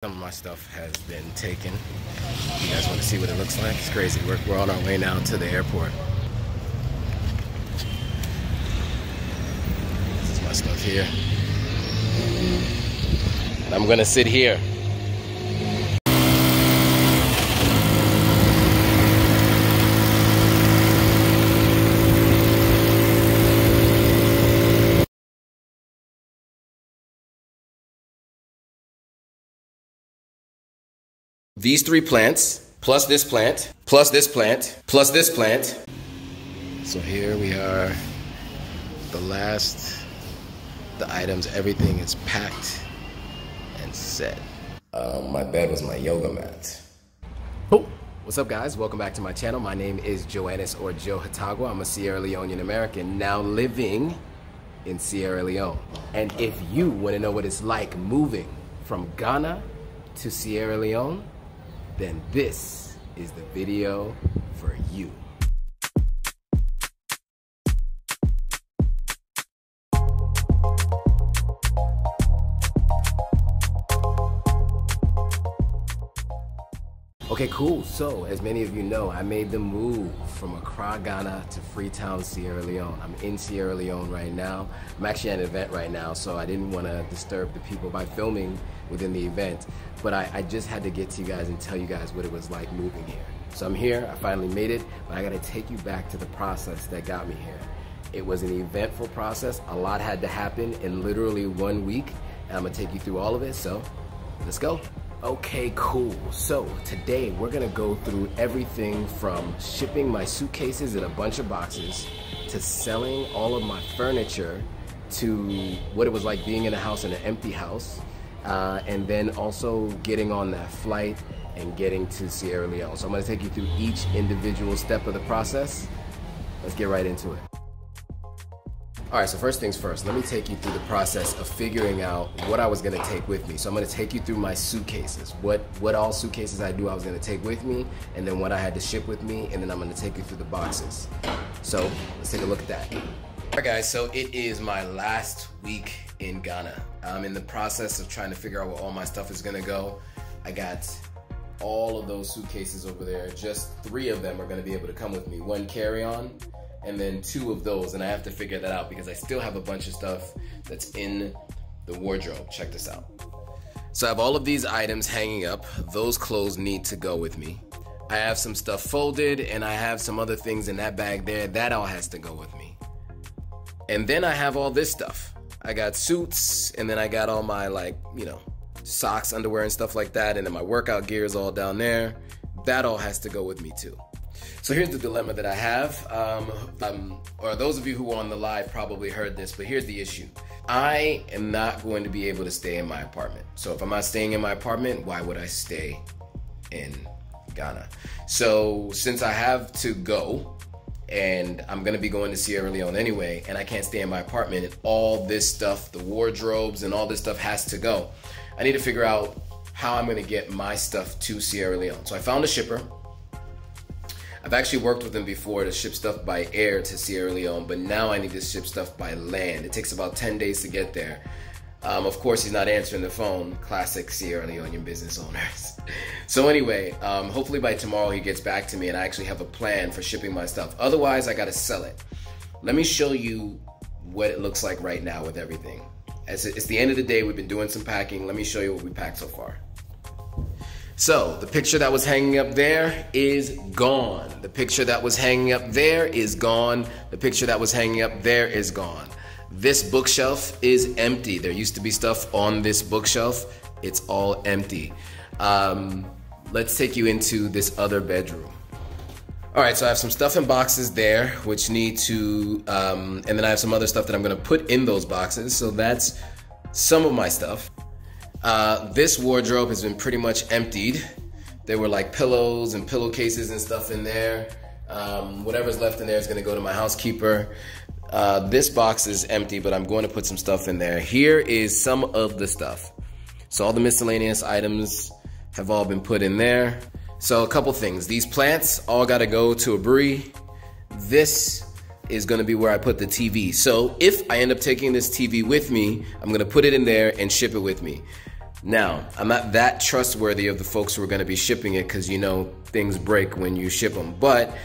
Some of my stuff has been taken. You guys want to see what it looks like? It's crazy. We're on our way now to the airport. This is my stuff here. And I'm gonna sit here. These 3 plants, plus this plant, plus this plant, plus this plant. So here we are, the items, everything is packed and set. My bed was my yoga mat. Oh, what's up guys? Welcome back to my channel. My name is Joannis or Joe Hatagwa. I'm a Sierra Leonean American now living in Sierra Leone. And if you want to know what it's like moving from Ghana to Sierra Leone, then this is the video for you. Okay, cool. So, as many of you know, I made the move from Accra, Ghana to Freetown, Sierra Leone. I'm in Sierra Leone right now. I'm actually at an event right now, so I didn't want to disturb the people by filming within the event. But I just had to get to you guys and tell you guys what it was like moving here. So I'm here, I finally made it, but I gotta take you back to the process that got me here. It was an eventful process. A lot had to happen in literally 1 week, and I'm gonna take you through all of it, so let's go. Okay, cool. So today we're gonna go through everything from shipping my suitcases in a bunch of boxes to selling all of my furniture to what it was like being in a house in an empty house, and then also getting on that flight and getting to Sierra Leone. So I'm gonna take you through each individual step of the process. Let's get right into it. All right, so first things first, let me take you through the process of figuring out what I was gonna take with me. So I'm gonna take you through my suitcases, what all suitcases I was gonna take with me, and then what I had to ship with me, and then I'm gonna take you through the boxes. So let's take a look at that. All right guys, so it is my last week in Ghana. I'm in the process of trying to figure out where all my stuff is gonna go. I got all of those suitcases over there. Just 3 of them are gonna be able to come with me. 1 carry-on, and then 2 of those, and I have to figure that out because I still have a bunch of stuff that's in the wardrobe. Check this out. So I have all of these items hanging up. Those clothes need to go with me. I have some stuff folded, and I have some other things in that bag there. That all has to go with me. And then I have all this stuff. I got suits, and then I got all my, socks, underwear, and stuff like that, and then my workout gear is all down there. That all has to go with me too. So here's the dilemma that I have, or those of you who are on the live probably heard this, but here's the issue. I am not going to be able to stay in my apartment. So if I'm not staying in my apartment, why would I stay in Ghana? So since I have to go, and I'm gonna be going to Sierra Leone anyway, and I can't stay in my apartment, and all this stuff, the wardrobes and all this stuff has to go, I need to figure out how I'm gonna get my stuff to Sierra Leone. So I found a shipper. I've actually worked with them before to ship stuff by air to Sierra Leone, but now I need to ship stuff by land. It takes about 10 days to get there. Of course, he's not answering the phone. Classic Sierra Leonean business owners. So anyway, hopefully by tomorrow he gets back to me and I actually have a plan for shipping my stuff. Otherwise, I gotta sell it. Let me show you what it looks like right now with everything. It's the end of the day, we've been doing some packing. Let me show you what we packed so far. So the picture that was hanging up there is gone. The picture that was hanging up there is gone. The picture that was hanging up there is gone. This bookshelf is empty. There used to be stuff on this bookshelf. It's all empty. Let's take you into this other bedroom. All right, so I have some stuff in boxes there, which need to, and then I have some other stuff that I'm gonna put in those boxes. So that's some of my stuff. This wardrobe has been pretty much emptied. There were like pillows and pillowcases and stuff in there. Whatever's left in there is gonna go to my housekeeper. This box is empty, but I'm going to put some stuff in there. Here is some of the stuff. So all the miscellaneous items have all been put in there. So a couple things. These plants all gotta go to a brewery. This is gonna be where I put the TV. So if I end up taking this TV with me, I'm gonna put it in there and ship it with me. Now, I'm not that trustworthy of the folks who are going to be shipping it because, you know, things break when you ship them. But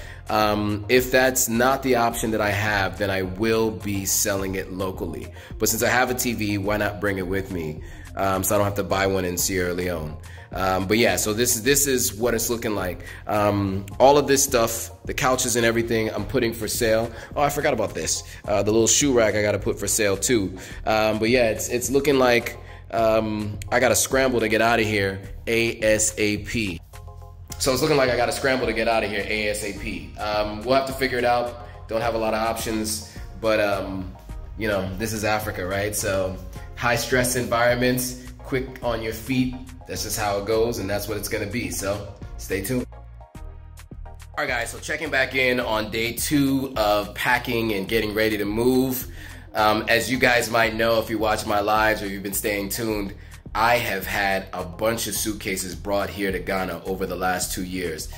if that's not the option that I have, then I will be selling it locally. But since I have a TV, why not bring it with me? So I don't have to buy one in Sierra Leone. But yeah, so this is what it's looking like. All of this stuff, the couches and everything, I'm putting for sale. Oh, I forgot about this. The little shoe rack I got to put for sale too. But yeah, it's looking like I got to scramble to get out of here ASAP. So it's looking like I got to scramble to get out of here ASAP. We'll have to figure it out. Don't have a lot of options, but you know, this is Africa, right? So high stress environments, quick on your feet. That's just how it goes, and that's what it's gonna be. So stay tuned. All right, guys, so checking back in on day 2 of packing and getting ready to move. As you guys might know, if you watch my lives or you've been staying tuned, I have had a bunch of suitcases brought here to Ghana over the last 2 years.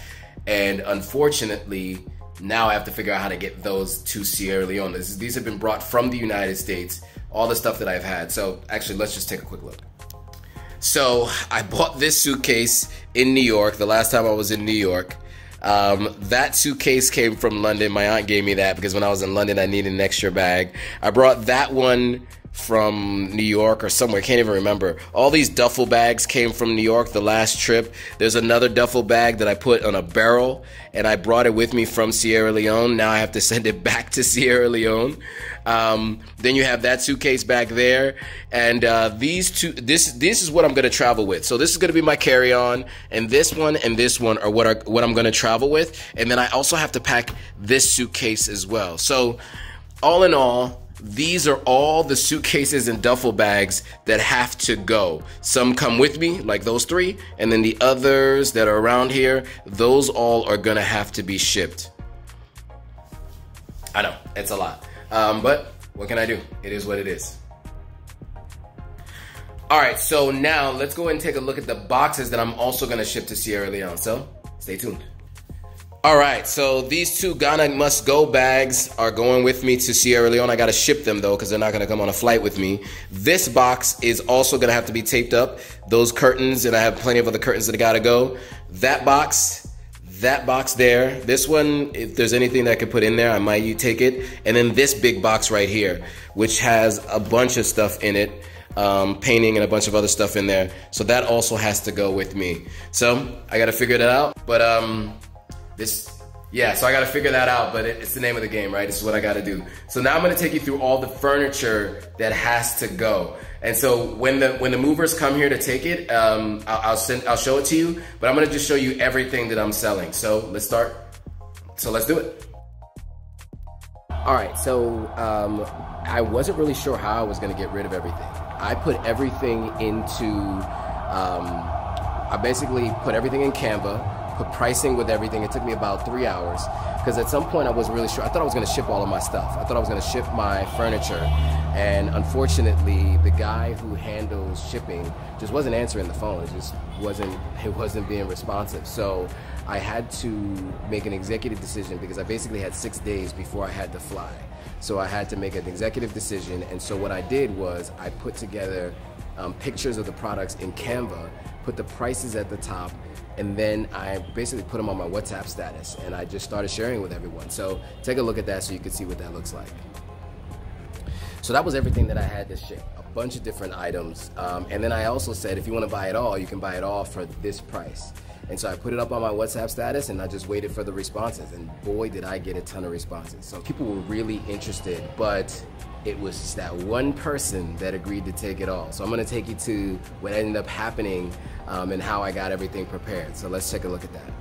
And unfortunately, now I have to figure out how to get those to Sierra Leone. These have been brought from the United States, all the stuff that I've had. So actually, let's just take a quick look. So I bought this suitcase in New York the last time I was in New York. That suitcase came from London. My aunt gave me that because when I was in London, I needed an extra bag. I brought that one from New York or somewhere, can't even remember. All these duffel bags came from New York the last trip. There's another duffel bag that I put on a barrel and I brought it with me from Sierra Leone. Now I have to send it back to Sierra Leone. Then you have that suitcase back there, and these two. This is what I'm gonna travel with. So this is gonna be my carry-on, and this one are what I'm gonna travel with. And then I also have to pack this suitcase as well. So all in all, these are all the suitcases and duffel bags that have to go. Some come with me, like those 3, and then the others that are around here, those all are gonna have to be shipped. I know, it's a lot. But what can I do? It is what it is. All right, so now let's go ahead and take a look at the boxes that I'm also gonna ship to Sierra Leone. So stay tuned. All right, so these 2 Ghana must go bags are going with me to Sierra Leone. I gotta ship them though, because they're not gonna come on a flight with me. This box is also gonna have to be taped up. Those curtains, and I have plenty of other curtains that gotta go. That box there, this one, if there's anything that I could put in there, I might take it. And then this big box right here, which has a bunch of stuff in it, painting and a bunch of other stuff in there. So that also has to go with me. So I gotta figure that out, but so I gotta figure that out, but it's the name of the game, right? This is what I gotta do. So now I'm gonna take you through all the furniture that has to go. And so when the movers come here to take it, I'll show it to you, but I'm gonna just show you everything that I'm selling. So let's start. So let's do it. All right, so I wasn't really sure how I was gonna get rid of everything. I put everything into, I basically put everything in Canva, put pricing with everything. It took me about 3 hours because at some point I wasn't really sure. I thought I was going to ship all of my stuff. I thought I was going to ship my furniture, and unfortunately the guy who handles shipping just wasn't answering the phone. It just wasn't being responsive. So I had to make an executive decision because I basically had 6 days before I had to fly. So I had to make an executive decision, and so what I did was I put together pictures of the products in Canva, put the prices at the top, and then I basically put them on my WhatsApp status, and I just started sharing with everyone. So take a look at that so you can see what that looks like. So that was everything that I had to ship, a bunch of different items. And then I also said, if you want to buy it all, you can buy it all for this price. And so I put it up on my WhatsApp status, and I just waited for the responses, and boy, did I get a ton of responses. So people were really interested, but it was that one person that agreed to take it all. So I'm gonna take you to what ended up happening and how I got everything prepared. So let's take a look at that.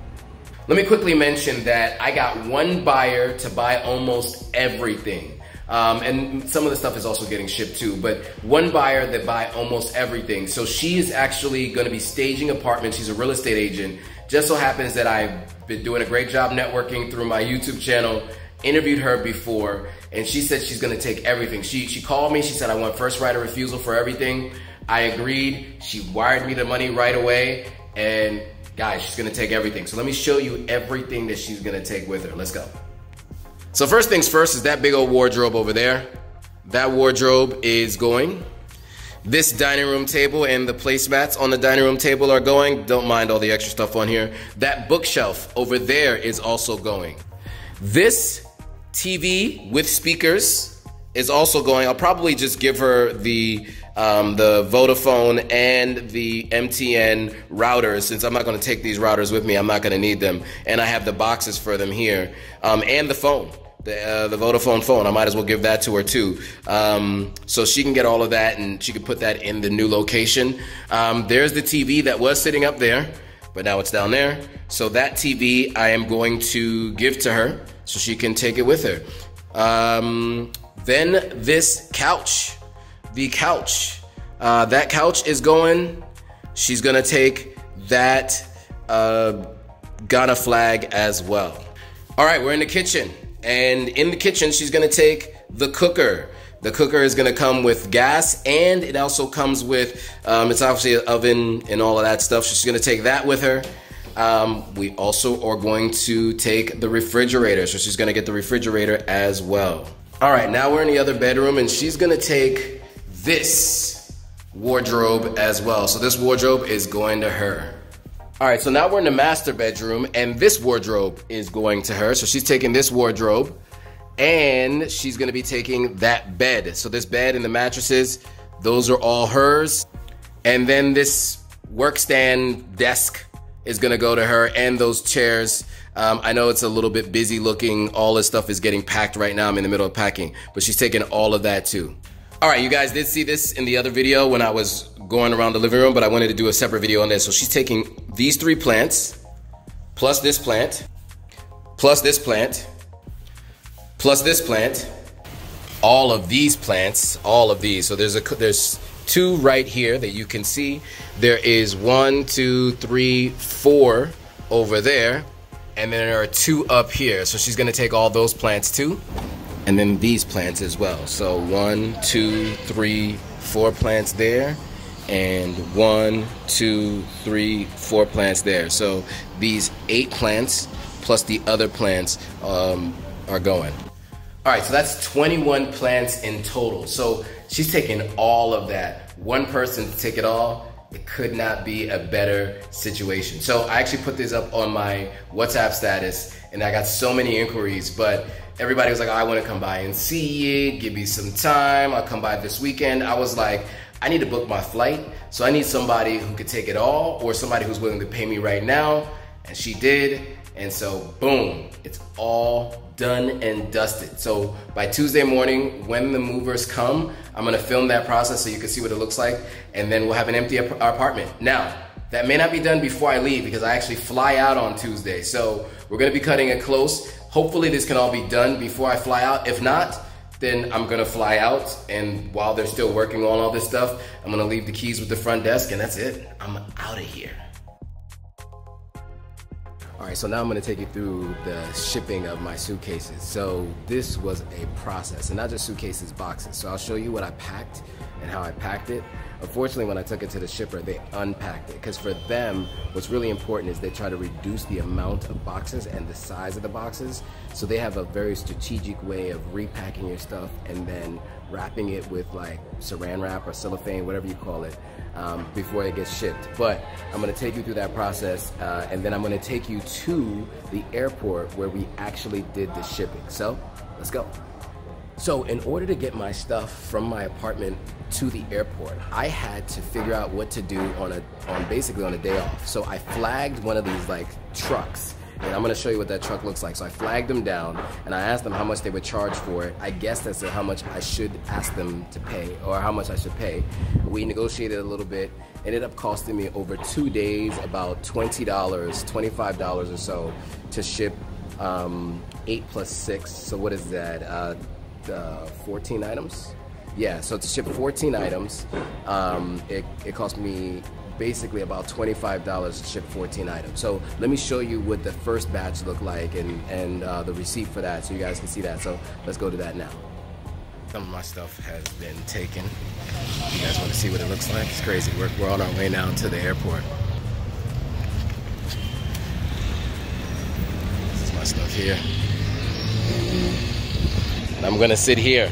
Let me quickly mention that I got one buyer to buy almost everything. And some of the stuff is also getting shipped too, but one buyer that buy almost everything. So she is actually gonna be staging apartments. She's a real estate agent. Just so happens that I've been doing a great job networking through my YouTube channel, interviewed her before, and she said she's gonna take everything. She called me, she said, I want first right of refusal for everything. I agreed, she wired me the money right away, and guys, she's gonna take everything. So let me show you everything that she's gonna take with her. Let's go. So first things first is that big old wardrobe over there. That wardrobe is going. This dining room table and the placemats on the dining room table are going. Don't mind all the extra stuff on here. That bookshelf over there is also going. This TV with speakers is also going. I'll probably just give her the Vodafone and the MTN routers, since I'm not going to take these routers with me. I'm not going to need them. And I have the boxes for them here. And the phone. The Vodafone phone, I might as well give that to her too. So she can get all of that and she can put that in the new location. There's the TV that was sitting up there, but now it's down there. So that TV I am going to give to her so she can take it with her. Then this couch, the couch, that couch is going. She's gonna take that Ghana flag as well. All right, we're in the kitchen. And in the kitchen, she's gonna take the cooker. The cooker is gonna come with gas, and it also comes with, it's obviously an oven and all of that stuff. So she's gonna take that with her. We also are going to take the refrigerator. So she's gonna get the refrigerator as well. All right, now we're in the other bedroom, and she's gonna take this wardrobe as well. So this wardrobe is going to her. All right, so now we're in the master bedroom, and this wardrobe is going to her. So she's taking this wardrobe, and she's gonna be taking that bed. So this bed and the mattresses, those are all hers. And then this workstand desk is gonna go to her, and those chairs. I know it's a little bit busy looking. All this stuff is getting packed right now. I'm in the middle of packing, but she's taking all of that too. All right, you guys did see this in the other video when I was going around the living room, but I wanted to do a separate video on this. So she's taking these 3 plants, plus this plant, plus this plant, plus this plant, all of these plants, all of these. So there's 2 right here that you can see. There is 1, 2, 3, 4 over there, and then there are 2 up here. So she's gonna take all those plants too, and then these plants as well. So 1, 2, 3, 4 plants there, and 1, 2, 3, 4 plants there. So these 8 plants plus the other plants are going. All right, so that's 21 plants in total. So she's taking all of that. One person to take it all. It could not be a better situation. So I actually put this up on my WhatsApp status, and I got so many inquiries, but everybody was like, oh, I want to come by and see it, give me some time, I'll come by this weekend. I was like, I need to book my flight, so I need somebody who could take it all, or somebody who's willing to pay me right now, and she did, and so boom, it's all done and dusted. So by Tuesday morning, when the movers come, I'm gonna film that process so you can see what it looks like, and then we'll have an empty apartment. Now, that may not be done before I leave because I actually fly out on Tuesday, so we're gonna be cutting it close. Hopefully this can all be done before I fly out. If not, then I'm gonna fly out, and while they're still working on all this stuff, I'm gonna leave the keys with the front desk, and that's it. I'm out of here. All right, so now I'm gonna take you through the shipping of my suitcases. So this was a process, and not just suitcases, boxes. So I'll show you what I packed and how I packed it. Unfortunately, when I took it to the shipper, they unpacked it, because for them, what's really important is they try to reduce the amount of boxes and the size of the boxes. So they have a very strategic way of repacking your stuff and then wrapping it with like saran wrap or cellophane, whatever you call it, before it gets shipped. But I'm gonna take you through that process, and then I'm gonna take you to the airport where we actually did the shipping. So let's go. So in order to get my stuff from my apartment to the airport, I had to figure out what to do basically on a day off. So I flagged one of these like trucks, and I'm gonna show you what that truck looks like. So I flagged them down, and I asked them how much they would charge for it. I guessed as to how much I should ask them to pay, or how much I should pay. We negotiated a little bit. Ended up costing me over 2 days about $20, $25 or so to ship 8 plus 6. So what is that? 14 items? Yeah, so to ship 14 items, it cost me basically about $25 to ship 14 items. So let me show you what the first batch looked like and the receipt for that so you guys can see that. So let's go to that now. Some of my stuff has been taken. You guys want to see what it looks like? It's crazy. We're on our way now to the airport. This is my stuff here. I'm gonna sit here.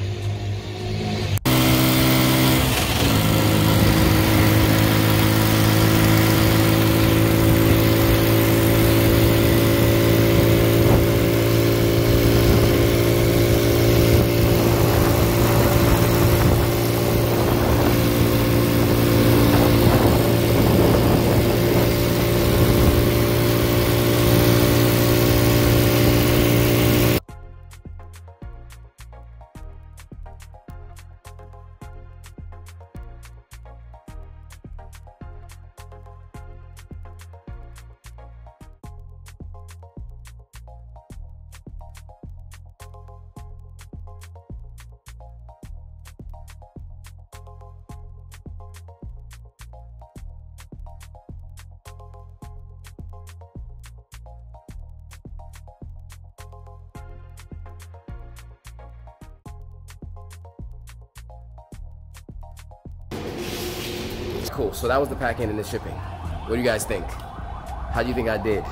cool. So that was the packing and the shipping. What do you guys think? How do you think I did?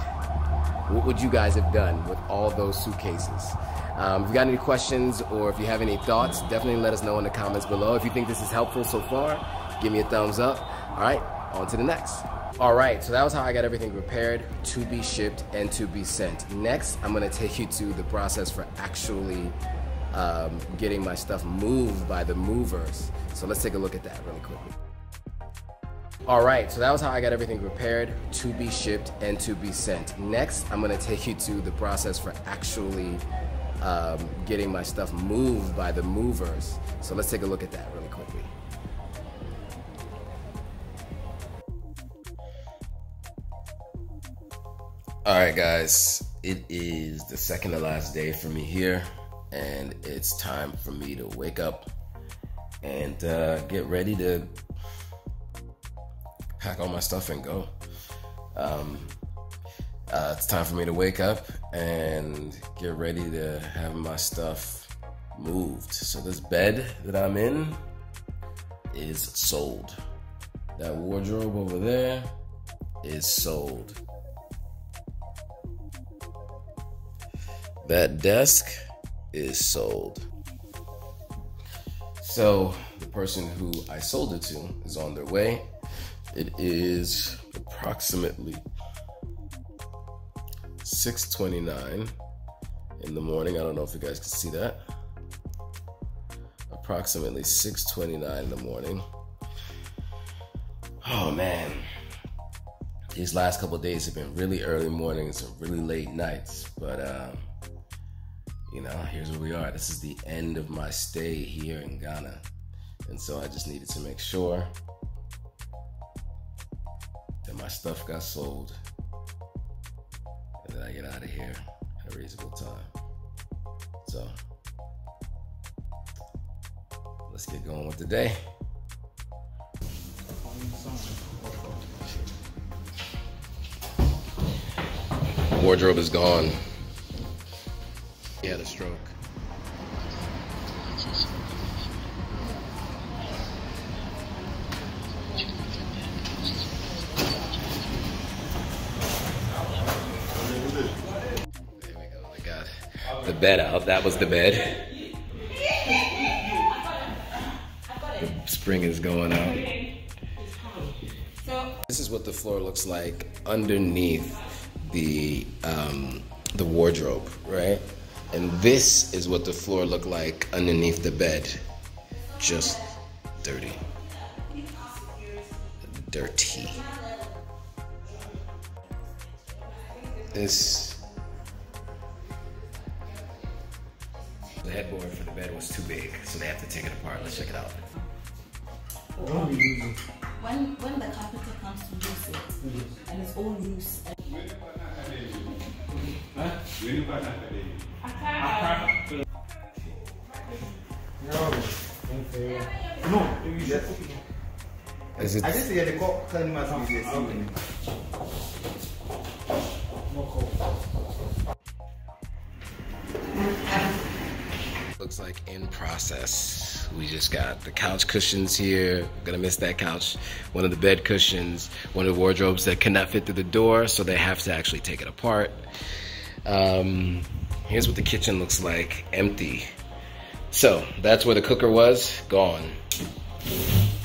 What would you guys have done with all those suitcases? If you got any questions or if you have any thoughts, definitely let us know in the comments below. If you think this is helpful so far, give me a thumbs up. All right, on to the next. All right, so that was how I got everything prepared to be shipped and to be sent. Next, I'm gonna take you to the process for actually getting my stuff moved by the movers. So let's take a look at that really quickly. All right, so that was how I got everything prepared to be shipped and to be sent. Next, I'm gonna take you to the process for actually getting my stuff moved by the movers. So let's take a look at that really quickly. All right, guys, it is the second to last day for me here, and it's time for me to wake up and get ready to pack all my stuff and go. It's time for me to wake up and get ready to have my stuff moved. So this bed that I'm in is sold. That wardrobe over there is sold. That desk is sold. So the person who I sold it to is on their way. It is approximately 6:29 in the morning. I don't know if you guys can see that. Approximately 6:29 in the morning. Oh man, these last couple of days have been really early mornings and really late nights, but you know, here's where we are. This is the end of my stay here in Ghana, and so I just needed to make sure that my stuff got sold and that I get out of here at a reasonable time. So let's get going with the day. Wardrobe is gone. He had a stroke. The bed out. That was the bed. The spring is going out. This is what the floor looks like underneath the wardrobe, right? And this is what the floor looked like underneath the bed. Just dirty. Dirty. The headboard for the bed was too big, so they have to take it apart. Let's check it out. When the carpenter comes to use it, and it's all loose. Is it? I just say the court can must be Looks like in process. We just got the couch cushions here. Gonna miss that couch. One of the bed cushions, one of the wardrobes that cannot fit through the door, so they have to actually take it apart. Here's what the kitchen looks like, empty. So that's where the cooker was, gone.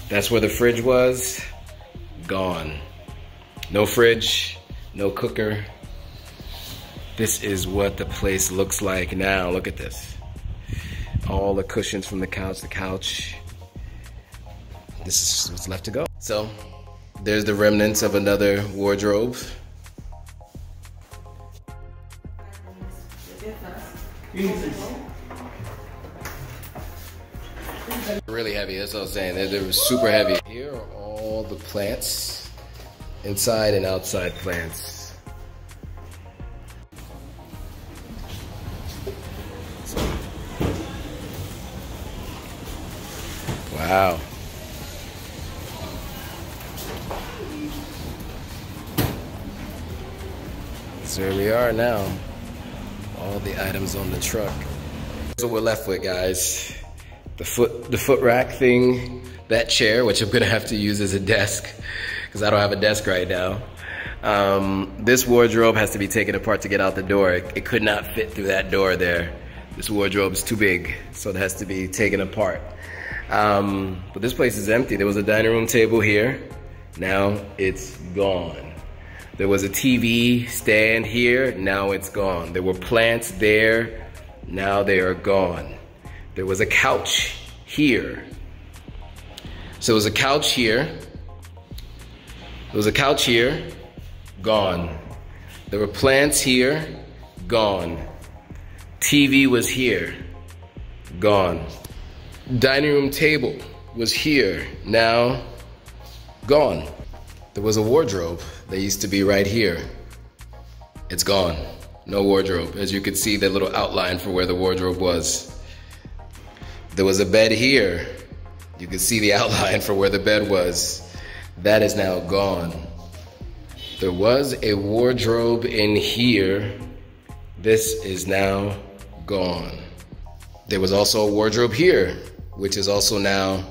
That's where the fridge was, gone. No fridge, no cooker. This is what the place looks like now. Look at this. All the cushions from the couch. This is what's left to go. So there's the remnants of another wardrobe. Really heavy, that's what I was saying. They're super heavy. Here are all the plants, inside and outside plants. Wow. So here we are now. All the items on the truck. That's what we're left with, guys. the foot rack thing, that chair, which I'm gonna have to use as a desk because I don't have a desk right now. This wardrobe has to be taken apart to get out the door. It could not fit through that door there. This wardrobe is too big, so it has to be taken apart. But this place is empty. There was a dining room table here. Now it's gone. There was a TV stand here. Now it's gone. There were plants there. Now they are gone. There was a couch here. So it was a couch here. There was a couch here. Gone. There were plants here. Gone. TV was here. Gone. Dining room table was here. Now gone. There was a wardrobe that used to be right here. It's gone. No wardrobe. As you can see, that little outline for where the wardrobe was. There was a bed here. You can see the outline for where the bed was. That is now gone. There was a wardrobe in here. This is now gone. There was also a wardrobe here, which is also now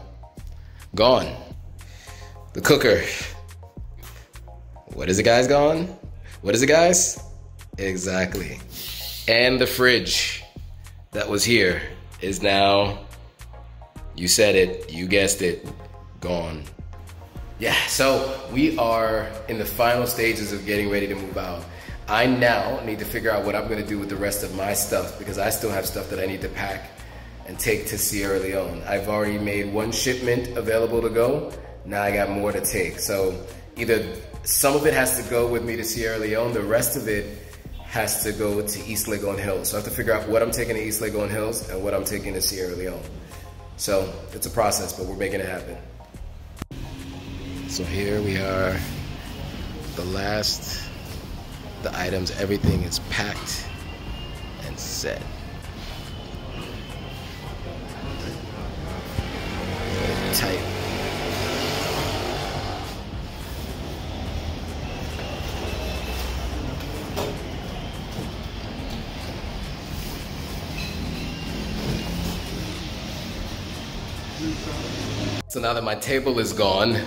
gone. The cooker. What is it, guys, gone? What is it, guys? Exactly. And the fridge that was here is now, you said it, you guessed it, gone. Yeah, so we are in the final stages of getting ready to move out. I now need to figure out what I'm gonna do with the rest of my stuff because I still have stuff that I need to pack and take to Sierra Leone. I've already made one shipment available to go. Now I got more to take. So either some of it has to go with me to Sierra Leone, the rest of it has to go to East Legon Hills. So I have to figure out what I'm taking to East Legon Hills and what I'm taking to Sierra Leone. So it's a process, but we're making it happen. So here we are, the items, everything is packed and set. Tight. So now that my table is gone,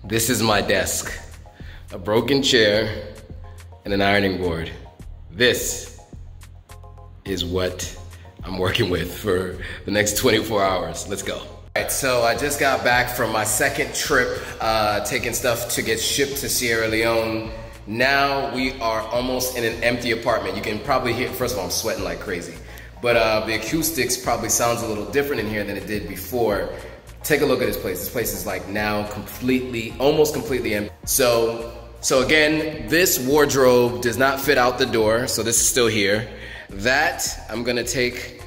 this is my desk. A broken chair and an ironing board. This is what I'm working with for the next 24 hours. Let's go. All right, so I just got back from my second trip, taking stuff to get shipped to Sierra Leone. Now we are almost in an empty apartment. You can probably hear, first of all, I'm sweating like crazy, but the acoustics probably sounds a little different in here than it did before. Take a look at this place. This place is like now completely, almost completely empty. So again, this wardrobe does not fit out the door, so this is still here. That I'm gonna take,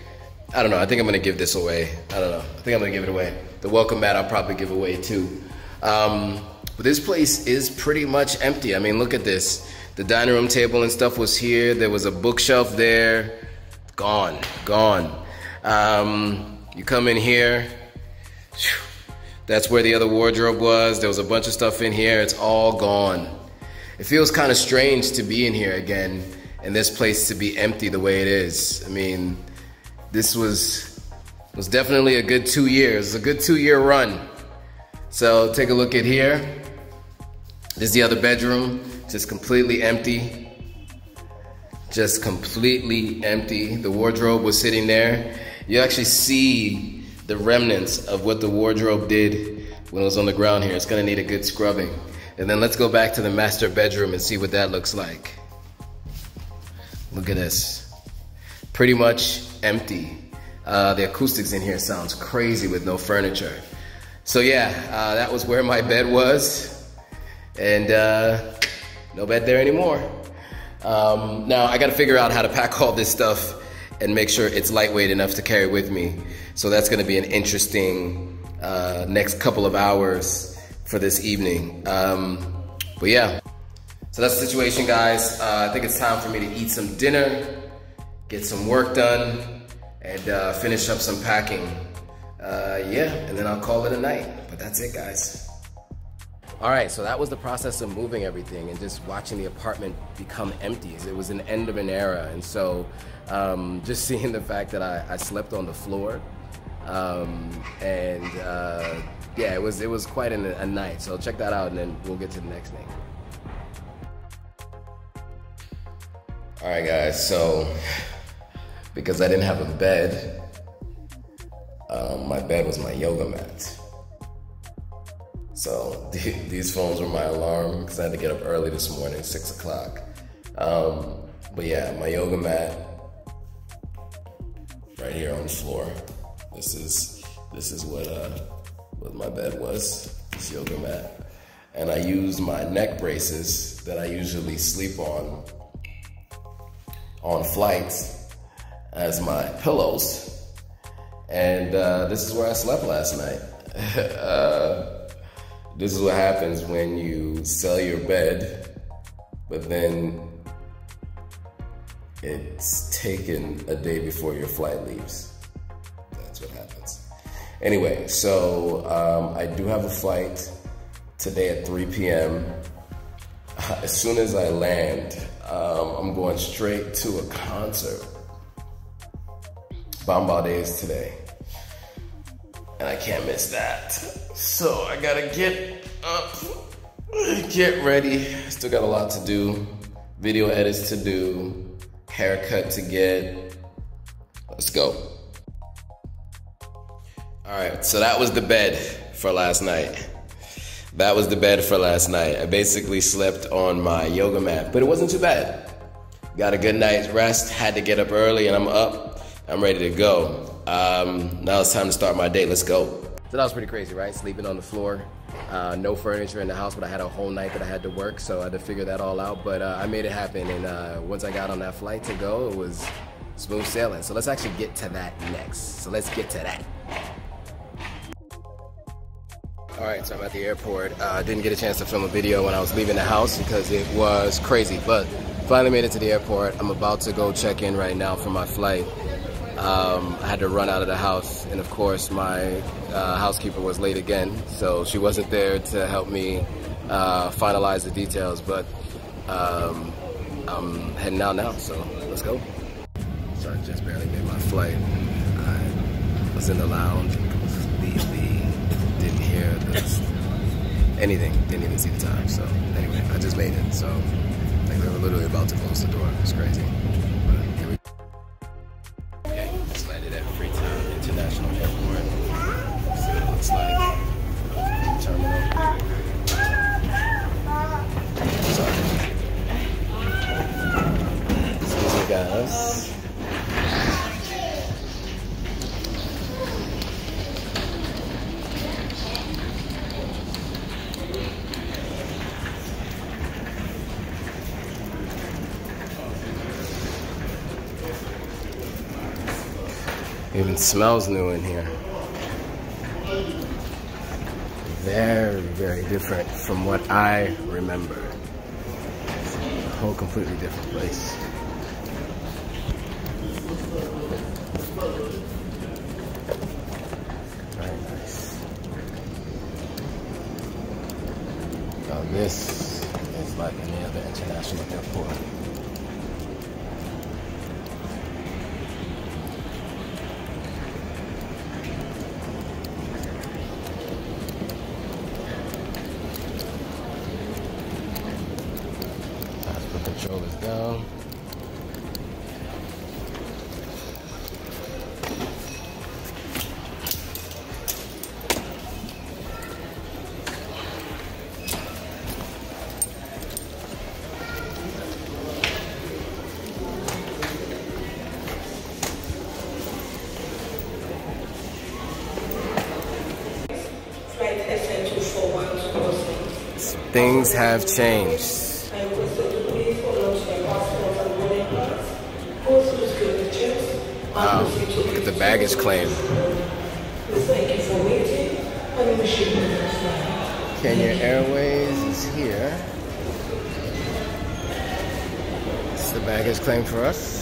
I don't know, I think I'm gonna give this away. I don't know, I think I'm gonna give it away. The welcome mat I'll probably give away too. But this place is pretty much empty. I mean, look at this. The dining room table and stuff was here. There was a bookshelf there. Gone, gone. You come in here. That's where the other wardrobe was. There was a bunch of stuff in here. It's all gone. It feels kind of strange to be in here again and this place to be empty the way it is. I mean, this was definitely a good 2 years, a good 2-year run. So take a look at here. This is the other bedroom, just completely empty. Just completely empty. The wardrobe was sitting there. You actually see the remnants of what the wardrobe did when it was on the ground here. It's gonna need a good scrubbing. And then let's go back to the master bedroom and see what that looks like. Look at this. Pretty much empty. The acoustics in here sounds crazy with no furniture. So yeah, that was where my bed was. And no bed there anymore. Now I gotta figure out how to pack all this stuff and make sure it's lightweight enough to carry with me. So that's gonna be an interesting next couple of hours for this evening. But yeah, so that's the situation, guys. I think it's time for me to eat some dinner, get some work done, and finish up some packing. Yeah, and then I'll call it a night. But that's it, guys. All right, so that was the process of moving everything and just watching the apartment become empty. It was an end of an era, and so just seeing the fact that I slept on the floor Yeah, it was quite a night. So check that out, and then we'll get to the next thing. All right, guys. So because I didn't have a bed, my bed was my yoga mat. So these phones were my alarm because I had to get up early this morning, 6 o'clock. But yeah, my yoga mat right here on the floor. This is what my bed was, this yoga mat. And I used my neck braces that I usually sleep on flights as my pillows. And this is where I slept last night. This is what happens when you sell your bed, but then it's taken a day before your flight leaves. That's what happens. Anyway, so I do have a flight today at 3 p.m. As soon as I land, I'm going straight to a concert. Bamba Day is today, and I can't miss that. So I gotta get up, get ready. Still got a lot to do, video edits to do, haircut to get. Let's go. All right, so that was the bed for last night. That was the bed for last night. I basically slept on my yoga mat, but it wasn't too bad. Got a good night's rest, had to get up early, and I'm up. I'm ready to go. Now it's time to start my day. Let's go. So that was pretty crazy, right? Sleeping on the floor. No furniture in the house, but I had a whole night that I had to work, so I had to figure that all out. But I made it happen, and once I got on that flight to go, it was smooth sailing. So let's actually get to that next. So let's get to that. All right, so I'm at the airport. Didn't get a chance to film a video when I was leaving the house because it was crazy, but finally made it to the airport. I'm about to go check in right now for my flight. I had to run out of the house, and of course my housekeeper was late again, so she wasn't there to help me finalize the details, but I'm heading out now, so let's go. So I just barely made my flight. I was in the lounge and completely didn't hear anything, didn't even see the time. So anyway, I just made it, so like we were literally about to close the door. It was crazy. But here we go. Okay, just landed at Freetown International Airport. See what it looks like. Terminal. Sorry. Excuse me, guys. Even smells new in here. Very, very different from what I remember. It's a whole completely different place. Very nice. Now this is like any other international airport. Controllers down. Things have changed. Wow, look at the baggage claim. Kenya Airways is here. This is the baggage claim for us.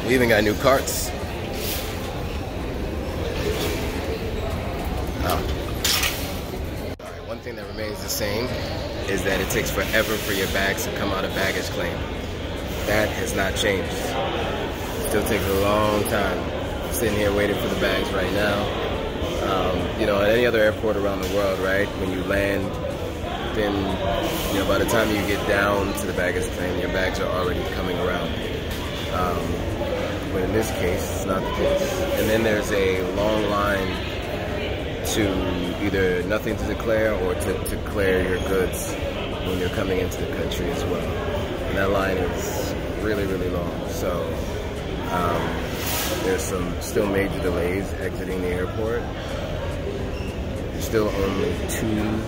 We even got new carts. thing that remains the same is that it takes forever for your bags to come out of baggage claim. That has not changed. Still takes a long time. I'm sitting here waiting for the bags right now. You know, at any other airport around the world, right? When you land, then you know by the time you get down to the baggage claim, your bags are already coming around. But in this case, it's not the case. And then there's a long line to either nothing to declare or to declare your goods when you're coming into the country as well. And that line is really, really long. So there's some still major delays exiting the airport. There's still only two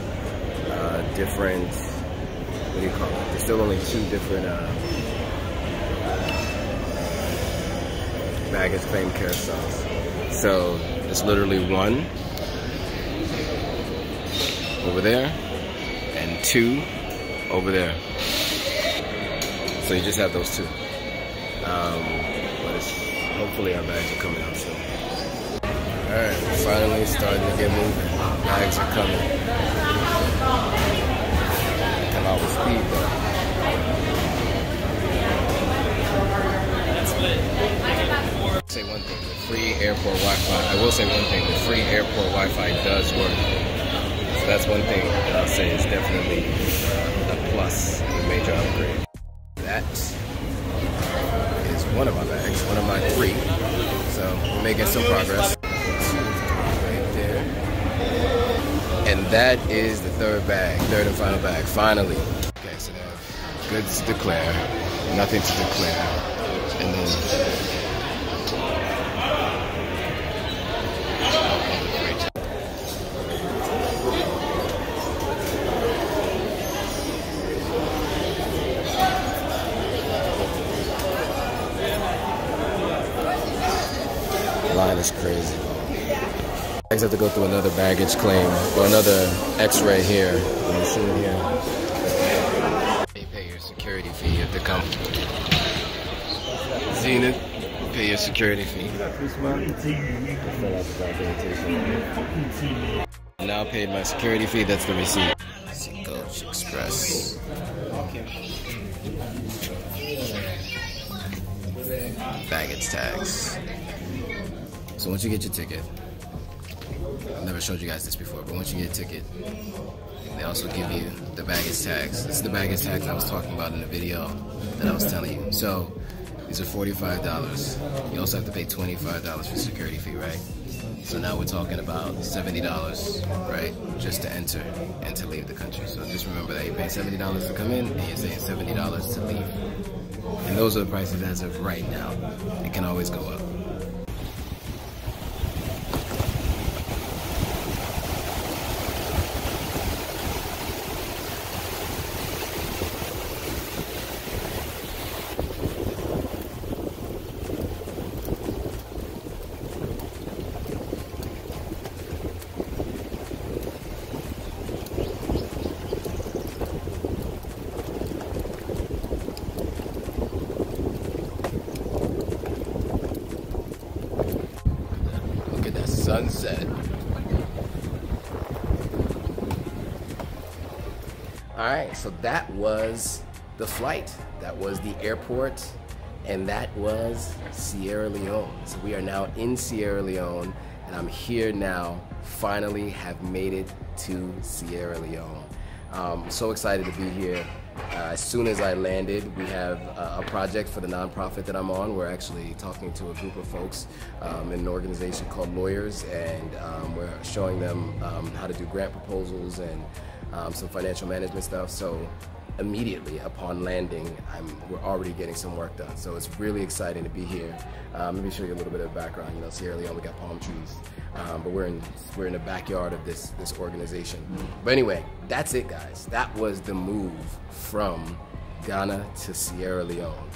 different, what do you call it? There's still only two different baggage claim carousels. So there's literally one over there and two over there. So you just have those two. But hopefully our bags are coming out soon. Alright, finally starting to get moving. Bags are coming. Come out with speed though. Say one thing, the free airport Wi-Fi. I will say one thing, the free airport Wi-Fi does work. So that's one thing that I'll say is definitely a plus, a major upgrade. That is one of my bags, one of my three. So we're making some progress. Right there. And that is the third and final bag, finally. Okay, so now goods to declare, nothing to declare, and then line is crazy. I have to go through another baggage claim or another x-ray here. You see it here? You pay your security fee at the company. Zenith, pay your security fee. Now paid my security fee, that's the receipt. Coach Express. Baggage tags. So once you get your ticket, I've never showed you guys this before, but once you get a ticket, they also give you the baggage tags. This is the baggage tags I was talking about in the video that I was telling you. So these are $45. You also have to pay $25 for security fee, right? So now we're talking about $70, right? Just to enter and to leave the country. So just remember that you pay $70 to come in and you're saying $70 to leave. And those are the prices as of right now. It can always go up. Sunset. Alright, so that was the flight. That was the airport. And that was Sierra Leone. So we are now in Sierra Leone. And I'm here now, finally have made it to Sierra Leone. So excited to be here. As soon as I landed, we have a project for the nonprofit that I'm on. We're actually talking to a group of folks in an organization called Lawyers, and we're showing them how to do grant proposals and some financial management stuff. So immediately upon landing, we're already getting some work done. So it's really exciting to be here. Let me show you a little bit of background. You know, Sierra Leone, we got palm trees, but we're in the backyard of this organization. But anyway, that's it, guys. That was the move from Ghana to Sierra Leone.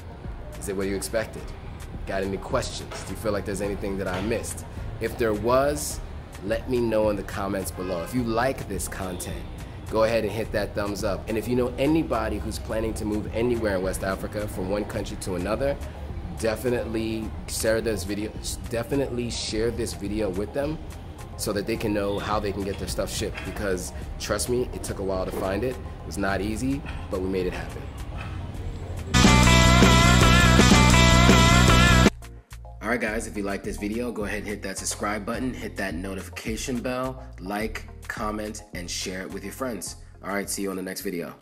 Is it what you expected? Got any questions? Do you feel like there's anything that I missed? If there was, let me know in the comments below. If you like this content, go ahead and hit that thumbs up. And if you know anybody who's planning to move anywhere in West Africa from one country to another, definitely share this video with them so that they can know how they can get their stuff shipped, because trust me, it took a while to find it. It was not easy, but we made it happen. Alright guys, if you like this video, go ahead and hit that subscribe button, hit that notification bell, like, comment, and share it with your friends. Alright, see you on the next video.